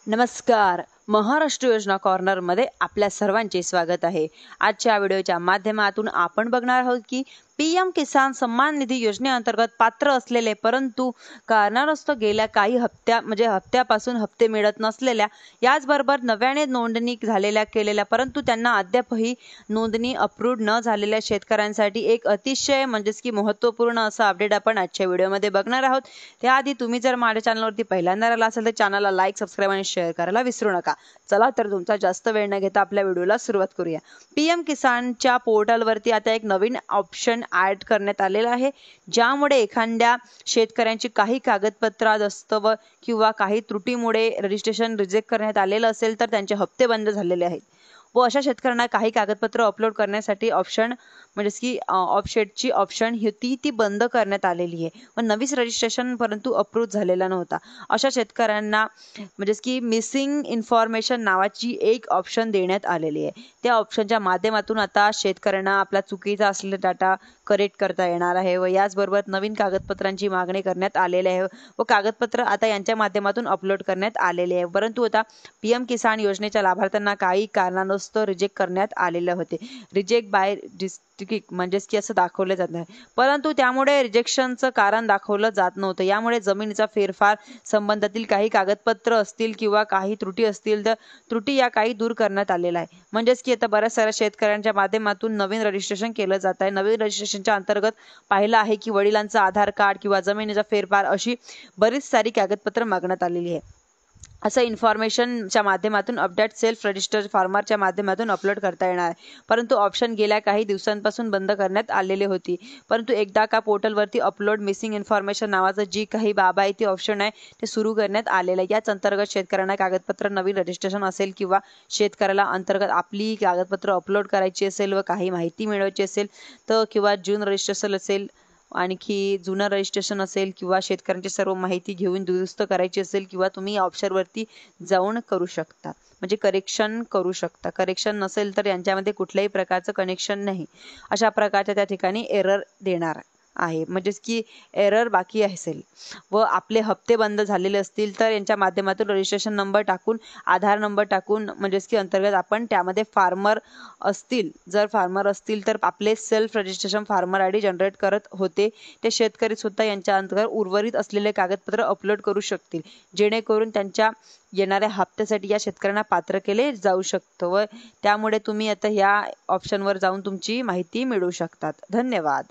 नमस्कार. महाराष्ट्र योजना कॉर्नर मध्ये आपल्या सर्वांचे स्वागत आहे. आजच्या व्हिडिओच्या माध्यमातून आपण बघणार आहोत की पीएम किसान सन्मान निधी योजनेअंतर्गत पात्र असलेले परंतु कारणास्तव गेल्या काही हप्त्यापासून हप्ते मिळत नसलेल्या, याचबरोबर नव्याने नोंदणी केलेल्या परंतु त्यांना अद्यापही नोंदणी अप्रूव्ड न झालेल्या शेतकऱ्यांसाठी एक अतिशय की महत्त्वपूर्ण असं अपडेट आपण आजच्या व्हिडिओमध्ये बघणार आहोत. त्याआधी तुम्ही जर माझ्या चॅनलवरती पहिल्यांदा आला असेल तर चॅनलला लाईक, सबस्क्राईब आणि शेअर करायला विसरू नका. चला तर तुमचा जास्त वेळ न घेता आपल्या व्हिडिओला सुरुवात करूया. पीएम किसानच्या पोर्टलवरती आता एक नवीन ऑप्शन ऍड करण्यात आलेला आहे, ज्यामुळे एखाद्या शेतकऱ्यांची काही कागदपत्र दस्तऐवज किंवा काही त्रुटीमुळे रजिस्ट्रेशन रिजेक्ट करण्यात आलेलं असेल तर त्यांचे हप्ते बंद झालेले आहेत व अशा शेतकऱ्यांना काही कागदपत्र अपलोड करण्यासाठी ऑप्शन ऑफसेटची ऑप्शन होती ती बंद करण्यात आलेली आहे व नवीन रजिस्ट्रेशन परंतु अप्रूव्ह झालेला नव्हता. अशा शेतकऱ्यांना मिसिंग इन्फॉर्मेशन नावाची एक ऑप्शन देण्यात आलेली आहे. त्या ऑप्शनच्या माध्यमातून आता शेतकऱ्यांना आपला चुकीचा असलेला डाटा करेक्ट करता येणार आहे व याचबरोबर नवीन कागदपत्रांची मागणी करण्यात आलेली आहे व कागदपत्र आता यांच्या माध्यमातून अपलोड करण्यात आलेले आहे. परंतु आता पीएम किसान योजनेच्या लाभार्थ्यांना काही कारणास्तव रिजेक्ट करण्यात आलेले होते. रिजेक्ट बाय डिस्ट्रिक्ट असं दाखवले जात आहे, परंतु त्यामुळे रिजेक्शनचं कारण दाखवलं जात नव्हतं. यामुळे जमिनीचा फेरफार संबंधातील काही कागदपत्र असतील किंवा काही त्रुटी असतील तर त्रुटी या काही दूर करण्यात आलेला आहे. आता बऱ्याच साऱ्या शेतकऱ्यांच्या माध्यमातून नवीन रजिस्ट्रेशन केलं जात आहे. नवीन रजिस्ट्रेशनच्या अंतर्गत पाहिलं आहे की वडिलांचा आधार कार्ड किंवा जमिनीचा फेरफार अशी बरीच सारी कागदपत्र मागण्यात आलेली आहे. असं इन्फॉर्मेशनच्या माध्यमातून अपडेट सेल्फ रजिस्टर फार्मरच्या माध्यमातून अपलोड करता येणार आहे. परंतु ऑप्शन गेल्या काही दिवसांपासून बंद करण्यात आलेली होती. परंतु एकदा का पोर्टलवरती अपलोड मिसिंग इन्फॉर्मेशन नावाचं जी काही बाब आहे ती ऑप्शन आहे ते सुरू करण्यात आलेलं आहे. याच अंतर्गत शेतकऱ्यांना कागदपत्र नवीन रजिस्ट्रेशन असेल किंवा शेतकऱ्याला अंतर्गत आपली कागदपत्र अपलोड करायची असेल व काही माहिती मिळवायची असेल तर किंवा जून रजिस्ट्रेशन असेल, आणखी जुनं रजिस्ट्रेशन असेल किंवा शेतकऱ्यांची सर्व माहिती घेऊन दुरुस्त करायची असेल किंवा तुम्ही ऑप्शनवरती जाऊन करू शकता, करेक्शन करू शकता. करेक्शन नसेल तर यांच्यामध्ये कुठल्याही प्रकारचं कनेक्शन नाही, अशा प्रकारच्या त्या ठिकाणी एरर देणार आहे. एरर बाकी असेल व आपले हप्ते बंद झालेले असतील तर यांच्या माध्यमातून रजिस्ट्रेशन नंबर टाकून, आधार नंबर टाकून अंतर्गत आपण त्यामध्ये जर फार्मर असतील तर आपले self registration farmer ID generate करत होते. ते शेतकरी सुद्धा यांच्या अंतर्गत उर्वरित असलेले कागदपत्र अपलोड करू शकतील, जेणेकरून त्यांच्या येणाऱ्या हप्त्यासाठी या शेतकऱ्यांना पात्र केले जाऊ शकतं व त्यामुळे तुम्ही आता ह्या ऑप्शनवर जाऊन तुमची माहिती मिळवू शकतात. धन्यवाद.